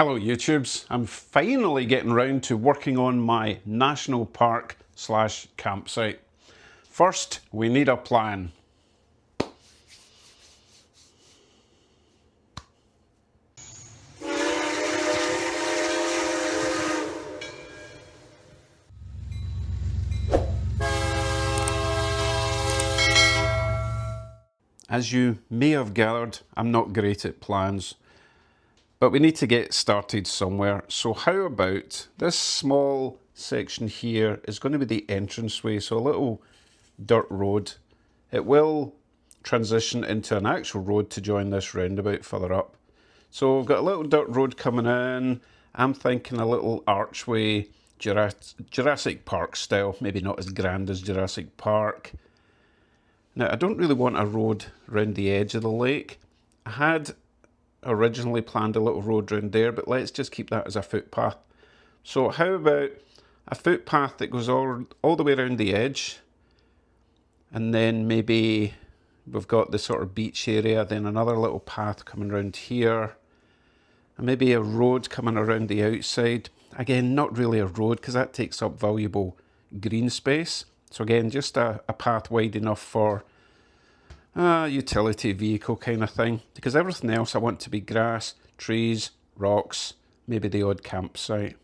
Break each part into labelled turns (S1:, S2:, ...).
S1: Hello YouTubes, I'm finally getting round to working on my national park / campsite. First, we need a plan. As you may have gathered, I'm not great at plans, but we need to get started somewhere. So how about this small section here is going to be the entranceway, so a little dirt road. It will transition into an actual road to join this roundabout further up. So we've got a little dirt road coming in. I'm thinking a little archway, Jurassic Park style, maybe not as grand as Jurassic Park. Now, I don't really want a road round the edge of the lake. I had originally planned a little road round there, but let's just keep that as a footpath. So how about a footpath that goes all the way around the edge, and then maybe we've got the sort of beach area, then another little path coming around here, and maybe a road coming around the outside. Again, not really a road because that takes up valuable green space. So again, just a path wide enough for a utility vehicle kind of thing, because everything else I want to be grass, trees, rocks, maybe the odd campsite.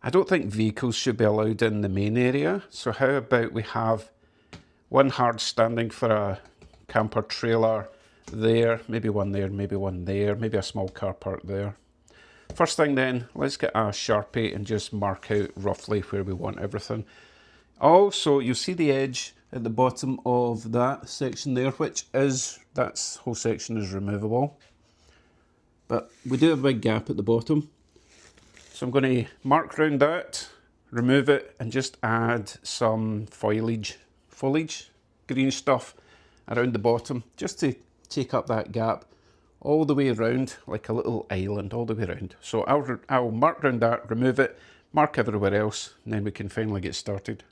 S1: I don't think vehicles should be allowed in the main area, so how about we have one hard standing for a camper trailer there, maybe one there, maybe one there, maybe a small car park there. First thing then, let's get a Sharpie and just mark out roughly where we want everything. Also, you'll see the edge at the bottom of that section there, that whole section is removable. But we do have a big gap at the bottom. So I'm going to mark around that, remove it, and just add some foliage, green stuff around the bottom, just to take up that gap all the way around, like a little island all the way around. So I'll mark around that, remove it, mark everywhere else, and then we can finally get started.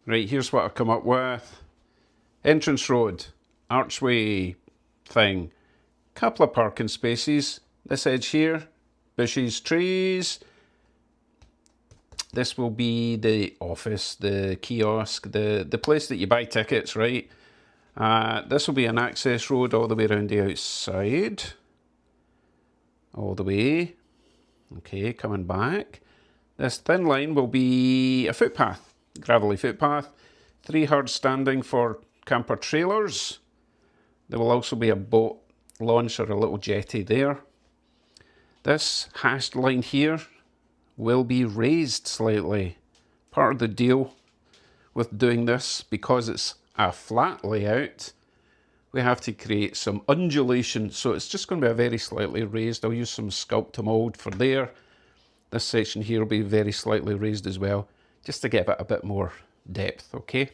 S1: Right, here's what I've come up with. Entrance road, archway thing, couple of parking spaces, this edge here, bushes, trees. This will be the office, the kiosk, the place that you buy tickets, right? This will be an access road all the way around the outside. All the way. Okay, coming back. This thin line will be a footpath. Gravelly footpath, 3 hard standing for camper trailers. There will also be a boat launch or a little jetty there. This hashed line here will be raised slightly. Part of the deal with doing this, because it's a flat layout, we have to create some undulation, so it's just going to be a very slightly raised. I'll use some Sculptamold for there. This section here will be very slightly raised as well, just to give it a bit more depth, okay?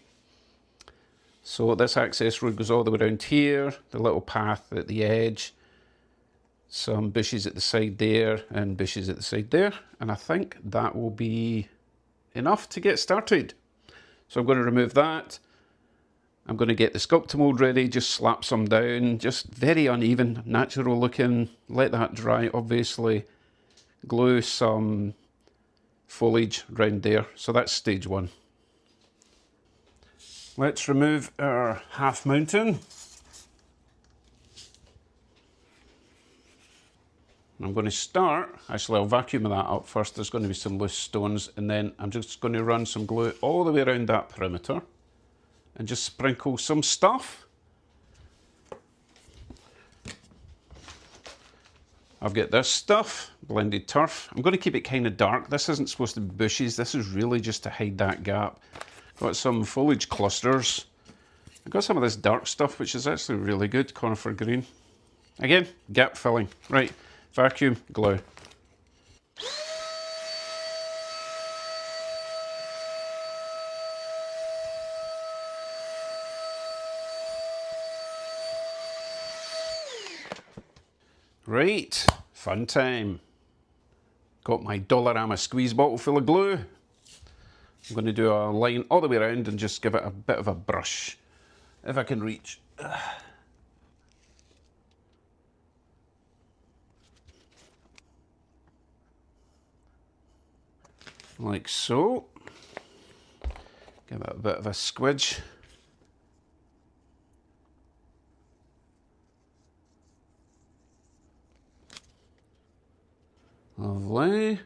S1: So this access road goes all the way around here, the little path at the edge, some bushes at the side there, and bushes at the side there, and I think that will be enough to get started. So I'm going to remove that. I'm going to get the Sculptamold ready, just slap some down, just very uneven, natural looking, let that dry, obviously. Glue some foliage round there. So that's stage 1. Let's remove our half mountain. I'm going to start, actually I'll vacuum that up first, there's going to be some loose stones, and then I'm just going to run some glue all the way around that perimeter and just sprinkle some stuff. I've got this stuff, blended turf. I'm going to keep it kind of dark. This isn't supposed to be bushes. This is really just to hide that gap. Got some foliage clusters. I've got some of this dark stuff, which is actually really good, conifer green. Again, gap filling. Right, vacuum, glue. Right, fun time. Got my Dollarama squeeze bottle full of glue. I'm going to do a line all the way around and just give it a bit of a brush, if I can reach. like so. Give it a bit of a squidge. Lovely.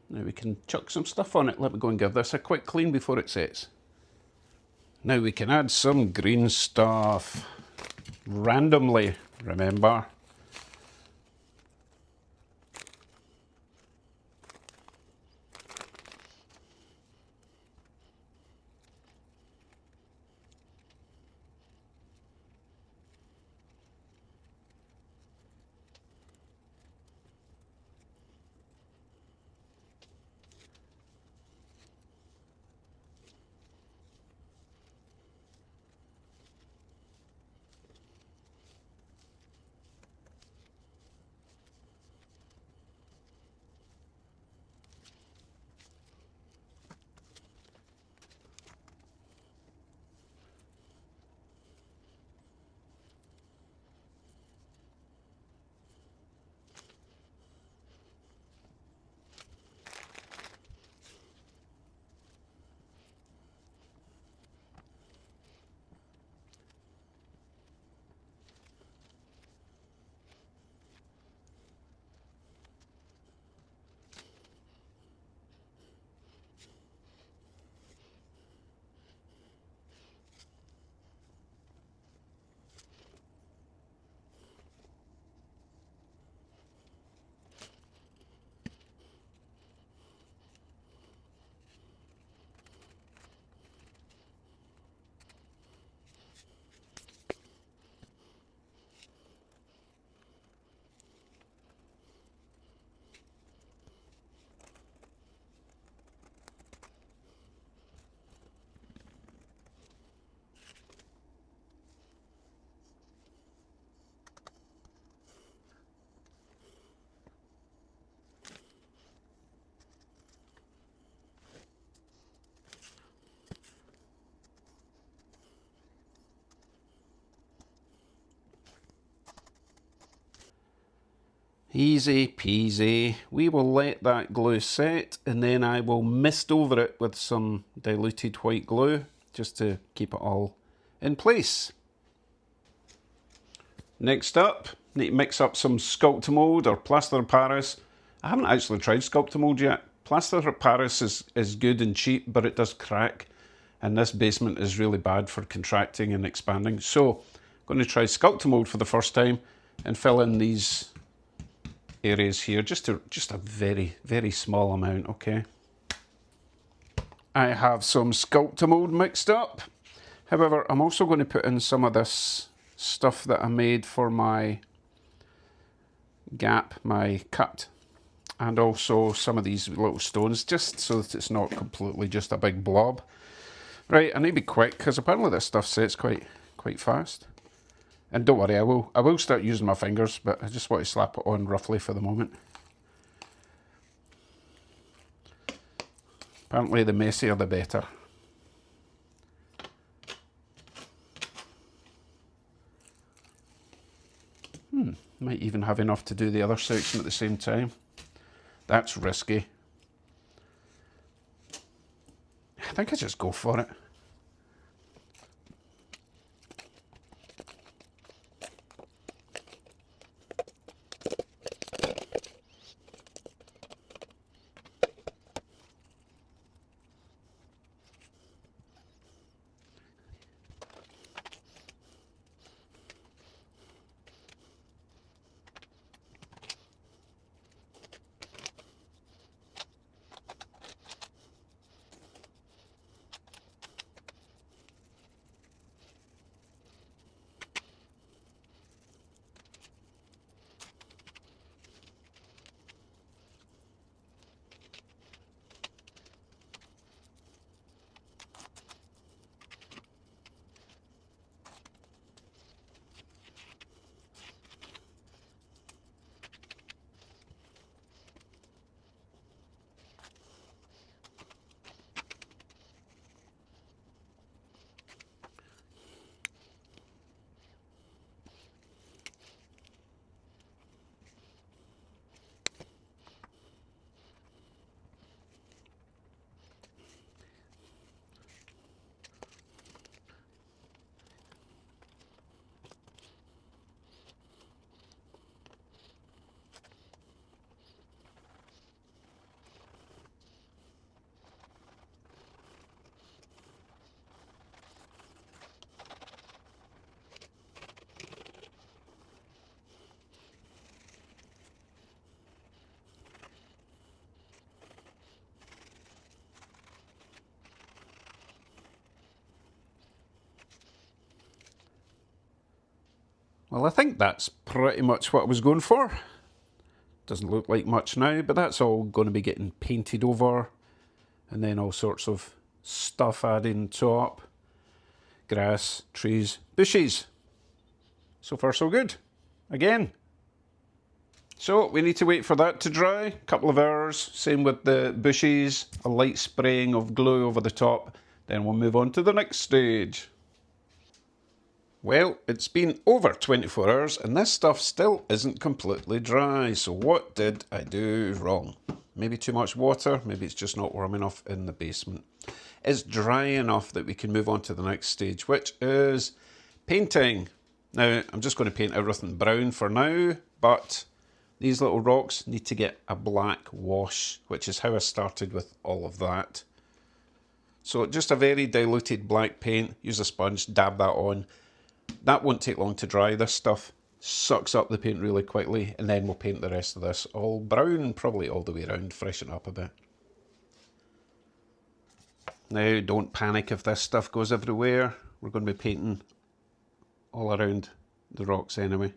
S1: Now we can chuck some stuff on it. Let me go and give this a quick clean before it sets. Now we can add some green stuff. Randomly, remember. Easy peasy. We will let that glue set and then I will mist over it with some diluted white glue just to keep it all in place. Next up, need to mix up some Sculptamold or Plaster of Paris. I haven't actually tried Sculptamold yet. Plaster of Paris is good and cheap, but it does crack. And this basement is really bad for contracting and expanding. So I'm going to try Sculptamold for the first time and fill in these areas here, just a very, very small amount, okay? I have some Sculptamold mixed up. However, I'm also going to put in some of this stuff that I made for my gap, my cut, and also some of these little stones, just so that it's not completely just a big blob. Right, I need to be quick, because apparently this stuff sets quite fast. And don't worry, I will start using my fingers, but I just want to slap it on roughly for the moment. Apparently the messier the better. Might even have enough to do the other section at the same time. That's risky. I think I just go for it. Well, I think that's pretty much what I was going for. Doesn't look like much now, but that's all going to be getting painted over, and then all sorts of stuff added on top. Grass, trees, bushes. So far so good. Again. So we need to wait for that to dry, a couple of hours. Same with the bushes, a light spraying of glue over the top. Then we'll move on to the next stage. Well, it's been over 24 hours and this stuff still isn't completely dry. So what did I do wrong? Maybe too much water, maybe it's just not warm enough in the basement. It's dry enough that we can move on to the next stage, which is painting. Now, I'm just going to paint everything brown for now, but these little rocks need to get a black wash, which is how I started with all of that. So just a very diluted black paint, use a sponge, dab that on. That won't take long to dry. This stuff sucks up the paint really quickly, and then we'll paint the rest of this all brown, probably all the way around, freshen it up a bit. Now, don't panic if this stuff goes everywhere. We're going to be painting all around the rocks anyway.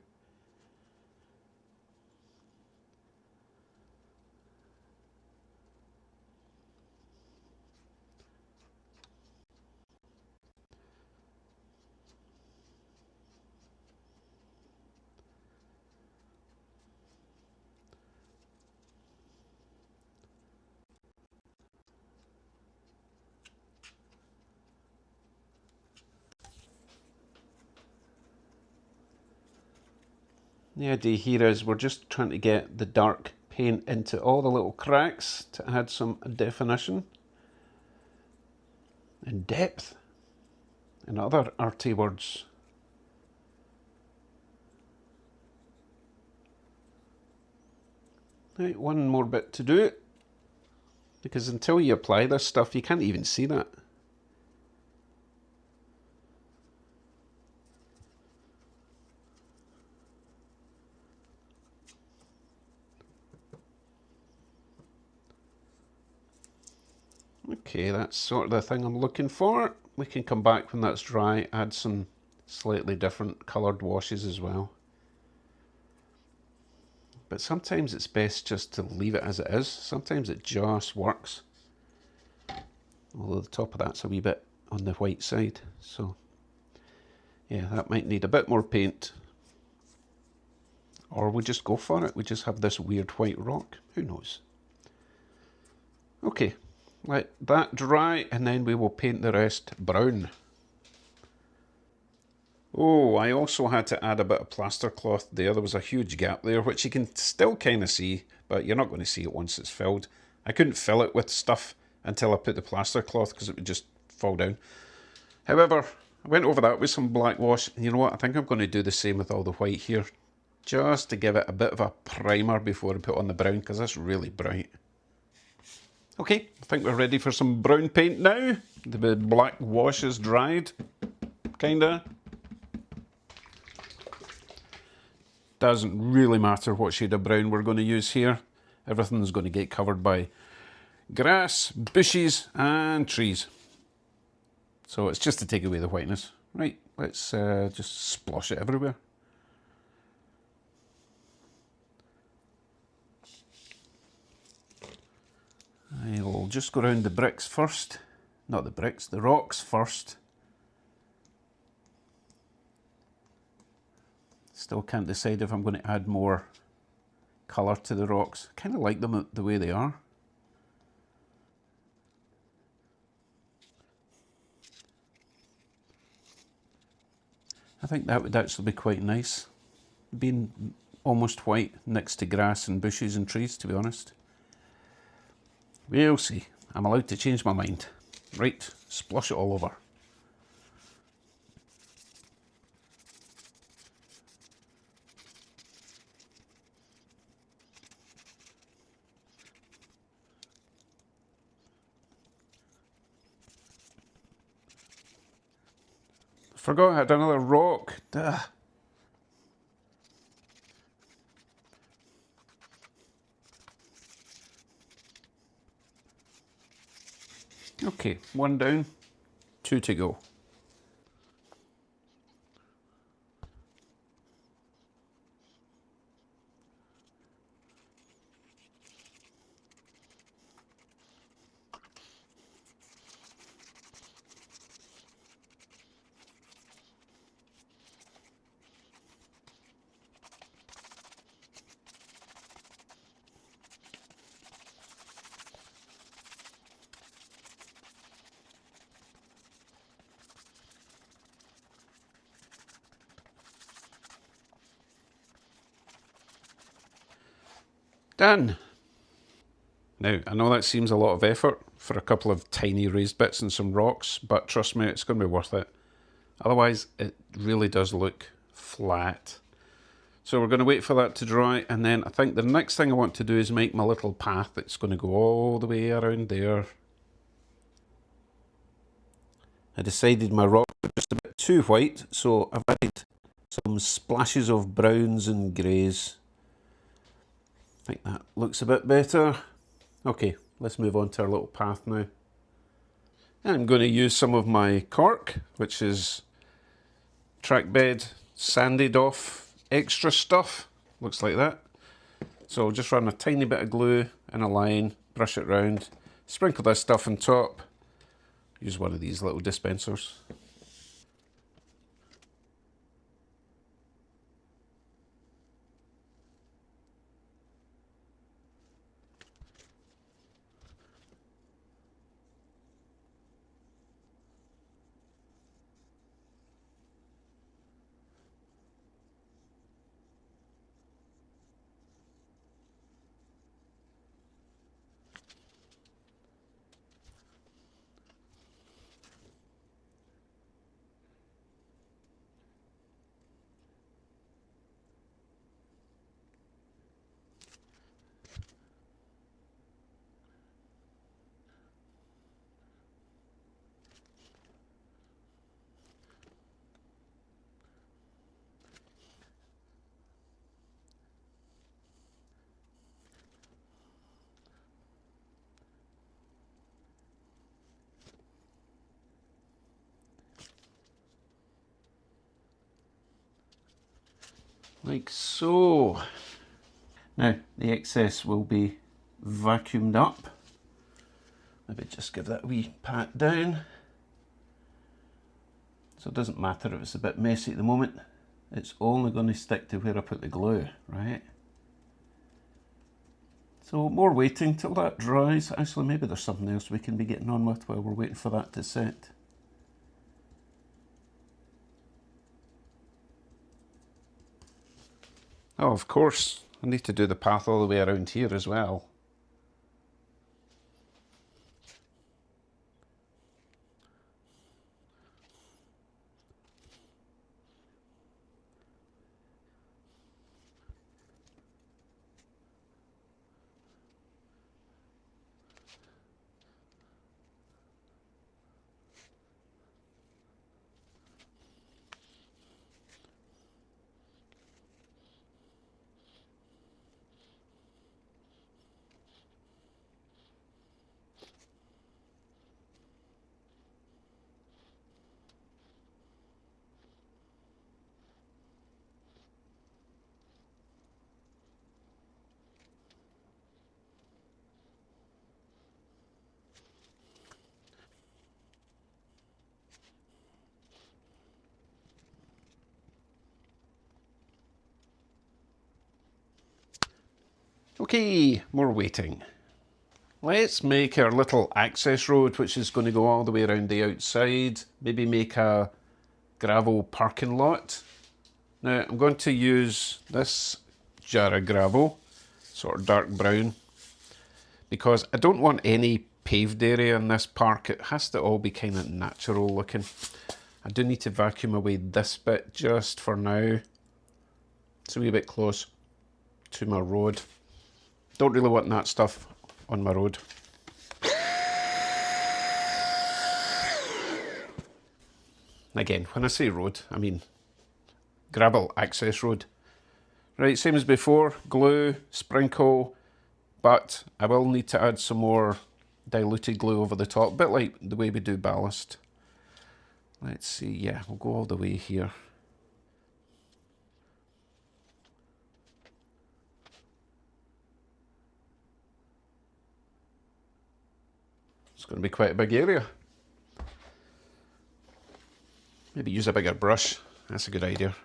S1: The idea here is we're just trying to get the dark paint into all the little cracks to add some definition and depth and other arty words. Right, one more bit to do, because until you apply this stuff you can't even see that. Okay, that's sort of the thing I'm looking for. We can come back when that's dry, add some slightly different coloured washes as well. But sometimes it's best just to leave it as it is. Sometimes it just works. Although the top of that's a wee bit on the white side. So, yeah, that might need a bit more paint. Or we just go for it. We just have this weird white rock. Who knows? Okay. Let that dry and then we will paint the rest brown. Oh, I also had to add a bit of plaster cloth there. There was a huge gap there, which you can still kind of see, but you're not going to see it once it's filled. I couldn't fill it with stuff until I put the plaster cloth because it would just fall down. However, I went over that with some black wash, and you know what? I think I'm going to do the same with all the white here, just to give it a bit of a primer before I put on the brown, because that's really bright. Okay, I think we're ready for some brown paint now. The black wash is dried, kinda. Doesn't really matter what shade of brown we're going to use here. Everything's going to get covered by grass, bushes and trees. So it's just to take away the whiteness. Right, let's just splosh it everywhere. I'll just go around the bricks first. Not the bricks, the rocks first. Still can't decide if I'm going to add more colour to the rocks. Kind of like them the way they are. I think that would actually be quite nice. Being almost white next to grass and bushes and trees, to be honest. We'll see. I'm allowed to change my mind. Right, splosh it all over. Forgot I had another rock. Duh. Okay, one down, two to go. Done. Now, I know that seems a lot of effort for a couple of tiny raised bits and some rocks, but trust me, it's going to be worth it. Otherwise, it really does look flat. So we're going to wait for that to dry, and then I think the next thing I want to do is make my little path that's going to go all the way around there. I decided my rock was just a bit too white, so I've added some splashes of browns and greys. I think that looks a bit better. Okay, let's move on to our little path now. And I'm going to use some of my cork, which is track bed sanded off extra stuff. Looks like that. So I'll just run a tiny bit of glue in a line, brush it round, sprinkle this stuff on top. Use one of these little dispensers. Like so. Now, the excess will be vacuumed up. Maybe just give that a wee pat down. So it doesn't matter if it's a bit messy at the moment. It's only going to stick to where I put the glue, right? So more waiting till that dries. Actually, maybe there's something else we can be getting on with while we're waiting for that to set. Oh, of course, I need to do the path all the way around here as well. Okay, more waiting. Let's make our little access road, which is going to go all the way around the outside. Maybe make a gravel parking lot. Now, I'm going to use this jar of gravel, sort of dark brown, because I don't want any paved area in this park. It has to all be kind of natural looking. I do need to vacuum away this bit just for now. It's a wee bit close to my road. Don't really want that stuff on my road. Again, when I say road, I mean gravel access road. Right, same as before, glue, sprinkle, but I will need to add some more diluted glue over the top, a bit like the way we do ballast. Let's see, yeah, we'll go all the way here. It's going to be quite a big area. Maybe use a bigger brush, that's a good idea.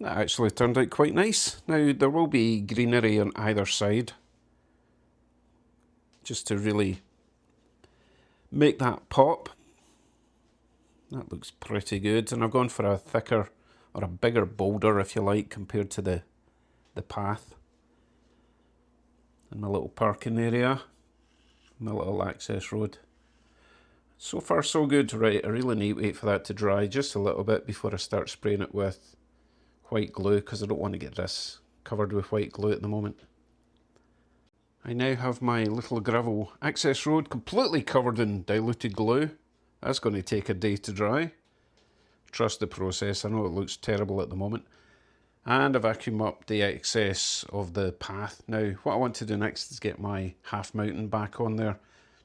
S1: That actually turned out quite nice. Now there will be greenery on either side, just to really make that pop. That looks pretty good, and I've gone for a thicker or a bigger boulder, if you like, compared to the path. And my little parking area, my little access road. So far so good. Right, I really need to wait for that to dry just a little bit before I start spraying it with white glue, because I don't want to get this covered with white glue at the moment. I now have my little gravel access road completely covered in diluted glue. That's going to take a day to dry. Trust the process. I know it looks terrible at the moment. And I vacuum up the excess of the path. Now, what I want to do next is get my half mountain back on there,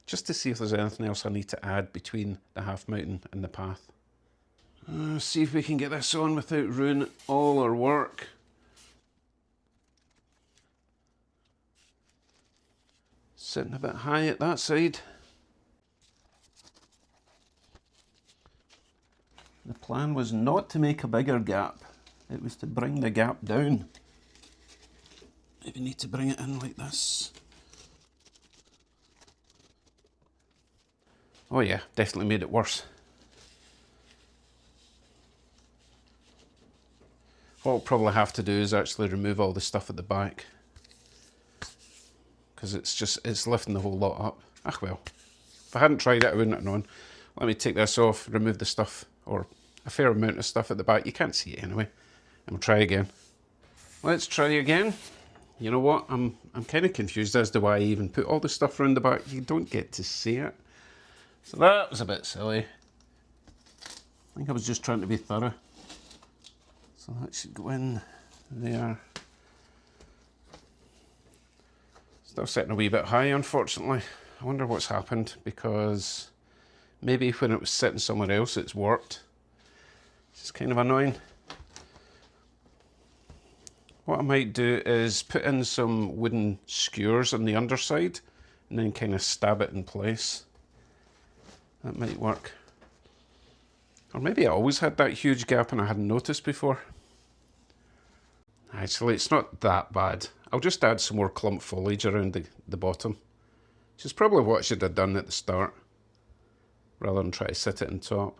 S1: just to see if there's anything else I need to add between the half mountain and the path. See if we can get this on without ruining all our work. Sitting a bit high at that side. The plan was not to make a bigger gap. It was to bring the gap down. Maybe need to bring it in like this. Oh yeah, definitely made it worse. What I'll probably have to do is actually remove all the stuff at the back, because it's lifting the whole lot up. Ah well, if I hadn't tried it I wouldn't have known. Let me take this off, remove the stuff, or a fair amount of stuff at the back. You can't see it anyway. And we'll try again. Let's try again. You know what? I'm kind of confused as to why I even put all the stuff around the back. You don't get to see it. So that was a bit silly. I think I was just trying to be thorough. So that should go in there. Still sitting a wee bit high, unfortunately. I wonder what's happened, because maybe when it was sitting somewhere else it's warped. It's kind of annoying. What I might do is put in some wooden skewers on the underside and then kind of stab it in place. That might work. Or maybe I always had that huge gap and I hadn't noticed before. Actually, it's not that bad. I'll just add some more clump foliage around the bottom, which is probably what I should have done at the start, rather than try to sit it on top.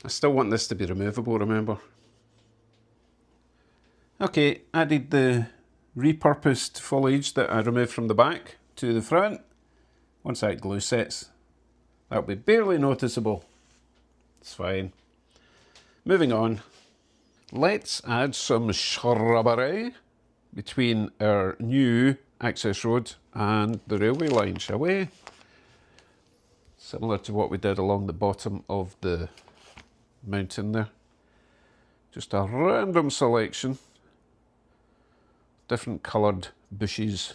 S1: I still want this to be removable, remember? Okay, added the repurposed foliage that I removed from the back to the front. Once that glue sets, that'll be barely noticeable. It's fine. Moving on. Let's add some shrubbery between our new access road and the railway line, shall we? Similar to what we did along the bottom of the mountain there. Just a random selection. Different coloured bushes.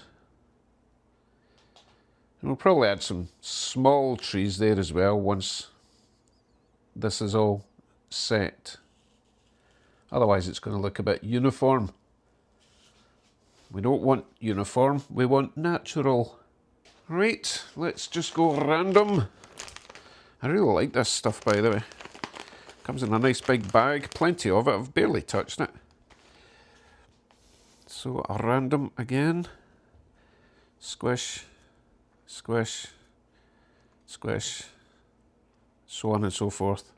S1: And we'll probably add some small trees there as well once this is all set. Otherwise it's going to look a bit uniform. We don't want uniform, we want natural. Right, let's just go random. I really like this stuff, by the way. Comes in a nice big bag, plenty of it, I've barely touched it. So a random again. Squish, squish, squish, so on and so forth,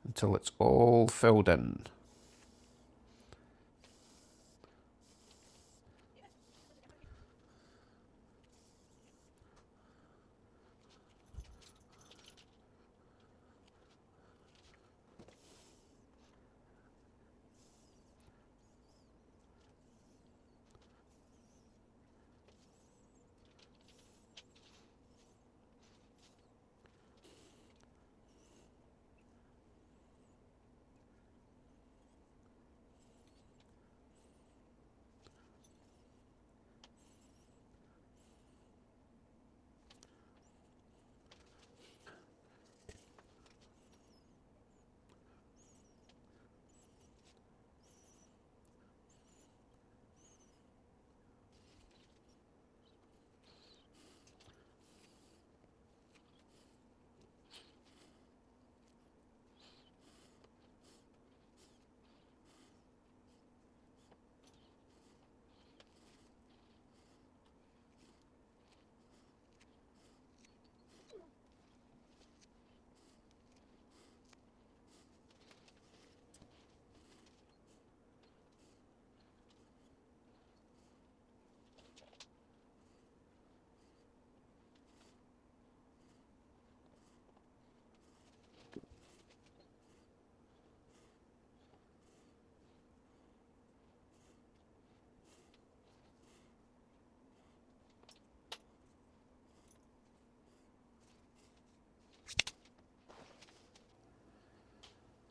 S1: until it's all filled in.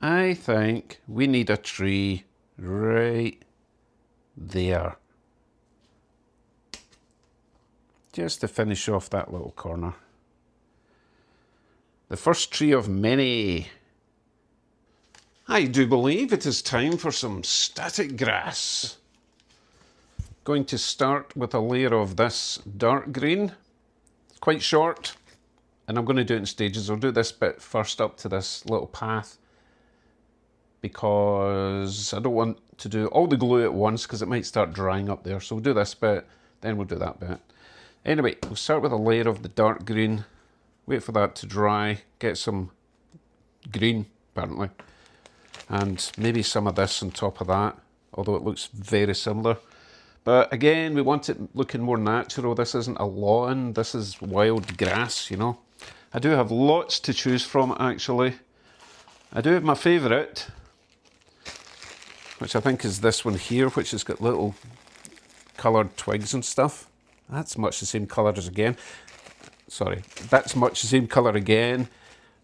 S1: I think we need a tree right there. Just to finish off that little corner. The first tree of many. I do believe it is time for some static grass. Going to start with a layer of this dark green. It's quite short, and I'm going to do it in stages. I'll do this bit first up to this little path because I don't want to do all the glue at once because it might start drying up there. So we'll do this bit, then we'll do that bit. Anyway, we'll start with a layer of the dark green. Wait for that to dry, get some green apparently, and maybe some of this on top of that, although it looks very similar. But again, we want it looking more natural. This isn't a lawn, this is wild grass, you know. I do have lots to choose from actually. I do have my favourite, which I think is this one here, which has got little coloured twigs and stuff. That's much the same colour as again. Sorry, that's much the same colour again.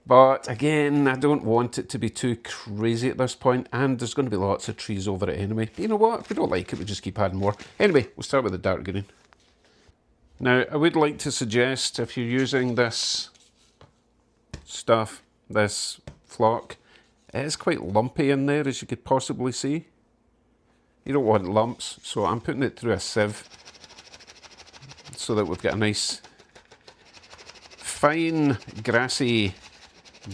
S1: But again, I don't want it to be too crazy at this point, and there's going to be lots of trees over it anyway. But you know what? If we don't like it, we just keep adding more. Anyway, we'll start with the dark green. Now, I would like to suggest if you're using this stuff, this flock, it is quite lumpy in there, as you could possibly see. You don't want lumps, so I'm putting it through a sieve so that we've got a nice fine grassy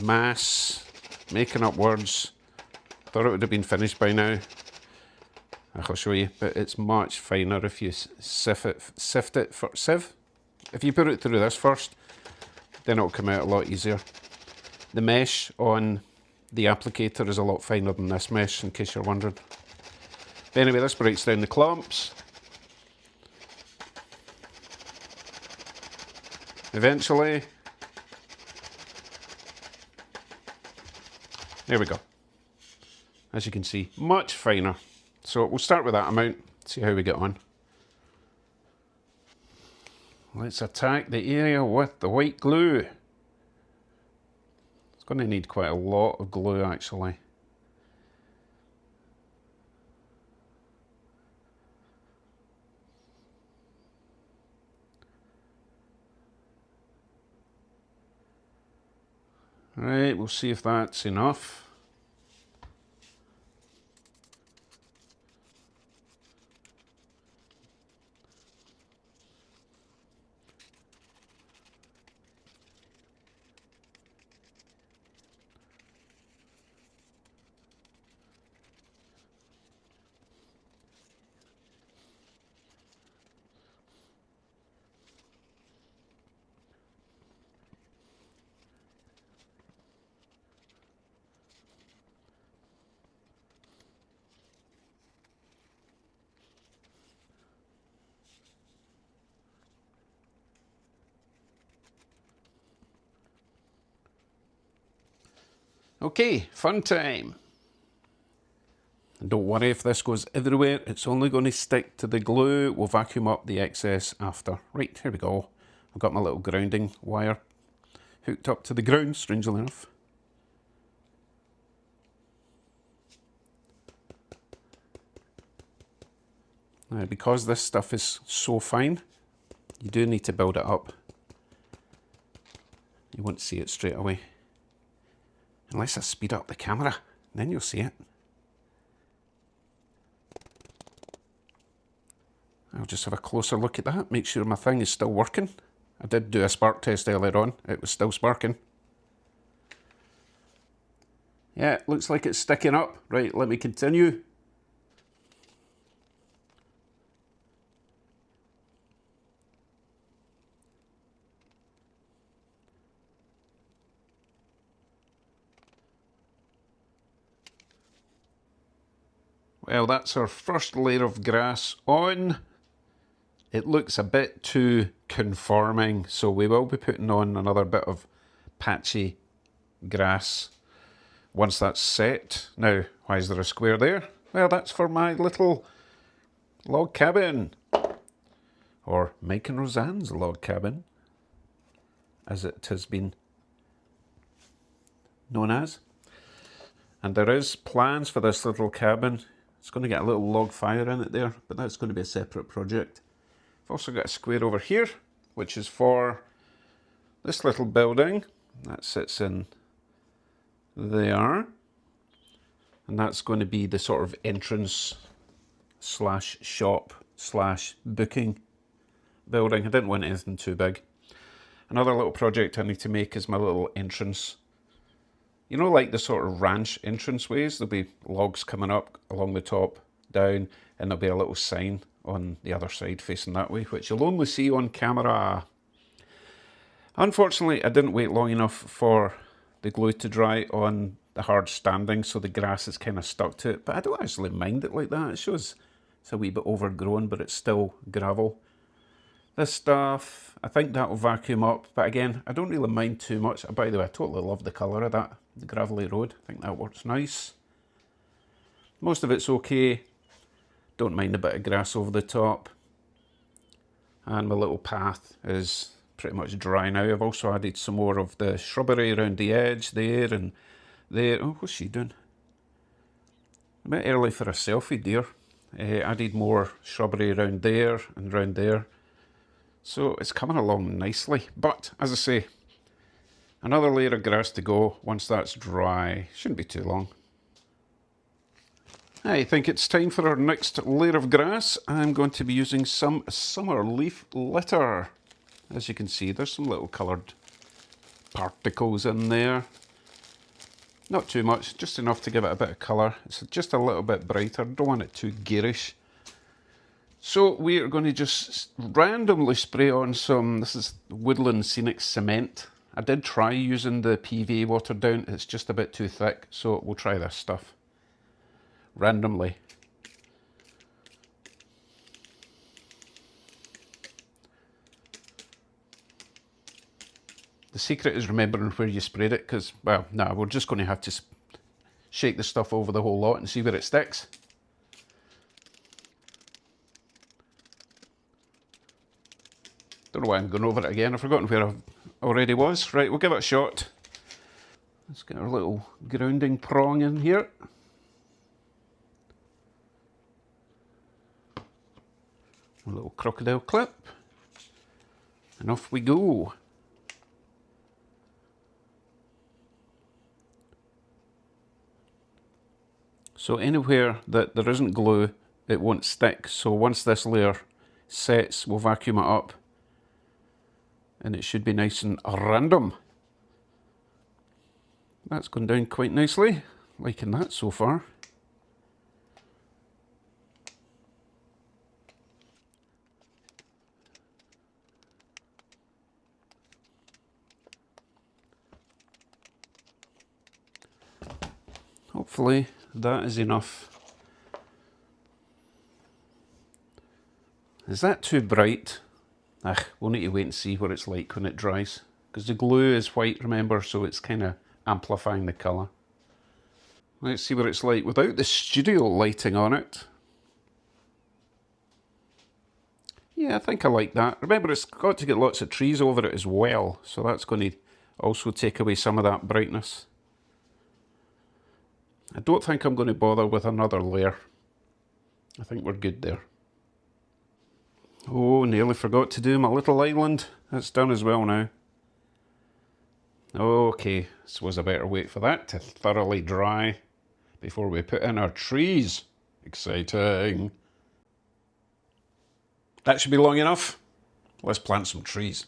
S1: mass. Making up words. Thought it would have been finished by now. I'll show you, but it's much finer if you sift it for sieve. If you put it through this first, then it'll come out a lot easier. The mesh on the applicator is a lot finer than this mesh, in case you're wondering. But anyway, this breaks down the clumps. Eventually, there we go. As you can see, much finer. So we'll start with that amount, see how we get on. Let's attack the area with the white glue. It's going to need quite a lot of glue actually. Right, we'll see if that's enough. Okay, fun time. And don't worry if this goes everywhere, it's only going to stick to the glue. We'll vacuum up the excess after. Right, here we go. I've got my little grounding wire hooked up to the ground, strangely enough. Now, because this stuff is so fine, you do need to build it up. You won't see it straight away. Unless I speed up the camera, then you'll see it. I'll just have a closer look at that, make sure my thing is still working. I did do a spark test earlier on, it was still sparking. Yeah, looks like it's sticking up. Right, let me continue. Well, that's our first layer of grass on. It looks a bit too conforming, so we will be putting on another bit of patchy grass once that's set. Now, why is there a square there? Well, that's for my little log cabin, or Mike and Roseanne's log cabin, as it has been known as. And there is plans for this little cabin. It's going to get a little log fire in it there, but that's going to be a separate project. I've also got a square over here, which is for this little building. That sits in there. And that's going to be the sort of entrance slash shop slash booking building. I didn't want anything too big. Another little project I need to make is my little entrance. You know, like the sort of ranch entrance ways, there'll be logs coming up along the top, down, and there'll be a little sign on the other side facing that way, which you'll only see on camera. Unfortunately, I didn't wait long enough for the glue to dry on the hard standing, so the grass is kind of stuck to it, but I don't actually mind it like that. It shows it's a wee bit overgrown, but it's still gravel. This stuff, I think that will vacuum up, but again, I don't really mind too much. By the way, I totally love the colour of that, the gravelly road. I think that works nice. Most of it's okay. Don't mind a bit of grass over the top. And my little path is pretty much dry now. I've also added some more of the shrubbery around the edge there and there. Oh, what's she doing? A bit early for a selfie, dear. Added more shrubbery around there and around there. So it's coming along nicely. But, as I say, another layer of grass to go once that's dry. Shouldn't be too long. I think it's time for our next layer of grass. I'm going to be using some summer leaf litter. As you can see, there's some little coloured particles in there. Not too much, just enough to give it a bit of colour. It's just a little bit brighter, don't want it too garish. So we are going to just randomly spray on some, this is Woodland Scenic Cement. I did try using the PVA watered down, it's just a bit too thick, so we'll try this stuff. Randomly. The secret is remembering where you sprayed it, because, well, no, we're just going to have to shake the stuff over the whole lot and see where it sticks. Don't know why I'm going over it again. I've forgotten where I already was. Right, we'll give it a shot. Let's get our little grounding prong in here. A little crocodile clip. And off we go. So anywhere that there isn't glue, it won't stick. So once this layer sets, we'll vacuum it up. And it should be nice and random. That's gone down quite nicely. Liking that so far. Hopefully that is enough. Is that too bright? We'll need to wait and see what it's like when it dries. Because the glue is white, remember, so it's kind of amplifying the colour. Let's see what it's like without the studio lighting on it. Yeah, I think I like that. Remember, it's got to get lots of trees over it as well, so that's going to also take away some of that brightness. I don't think I'm going to bother with another layer. I think we're good there. Oh, nearly forgot to do my little island. That's done as well now. Okay, suppose I better wait for that to thoroughly dry before we put in our trees. Exciting. That should be long enough. Let's plant some trees.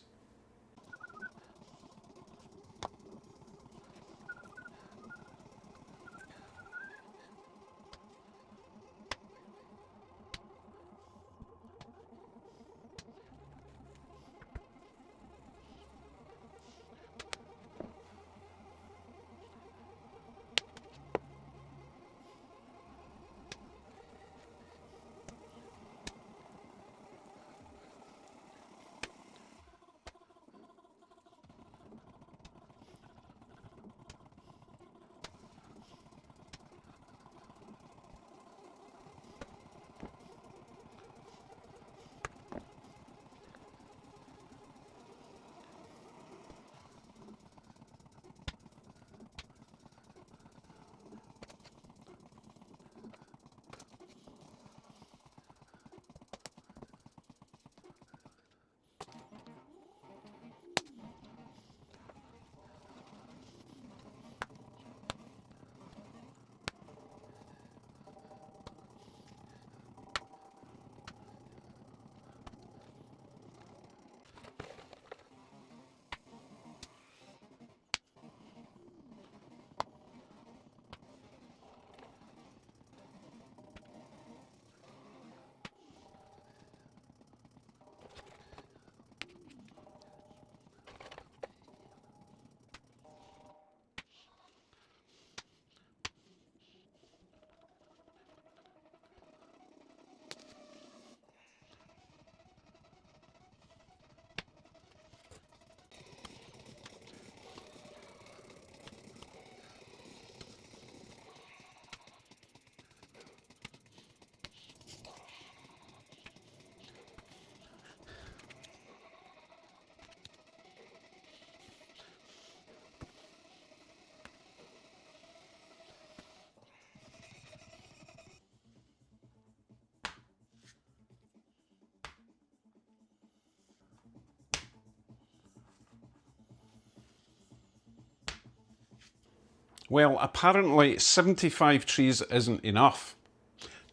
S1: Well, apparently 75 trees isn't enough.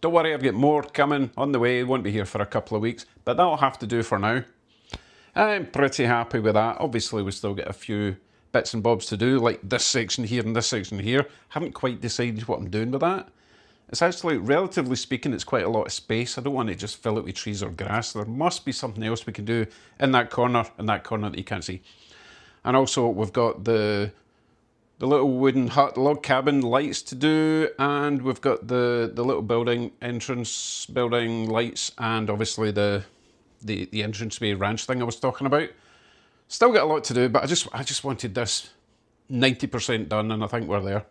S1: Don't worry, I've got more coming on the way. Won't be here for a couple of weeks, but that'll have to do for now. I'm pretty happy with that. Obviously, we still get a few bits and bobs to do, like this section here and this section here. Haven't quite decided what I'm doing with that. It's actually, relatively speaking, it's quite a lot of space. I don't want to just fill it with trees or grass. There must be something else we can do in that corner that you can't see. And also, we've got the little wooden hut, log cabin lights to do, and we've got the little building, entrance building lights, and obviously the entranceway ranch thing I was talking about. Still got a lot to do, but I just wanted this 90% done, and I think we're there.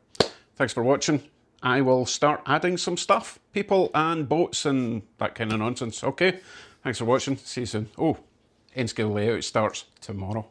S1: Thanks for watching. I will start adding some stuff, people and boats and that kind of nonsense. Okay, thanks for watching. See you soon. Oh, N-scale layout starts tomorrow.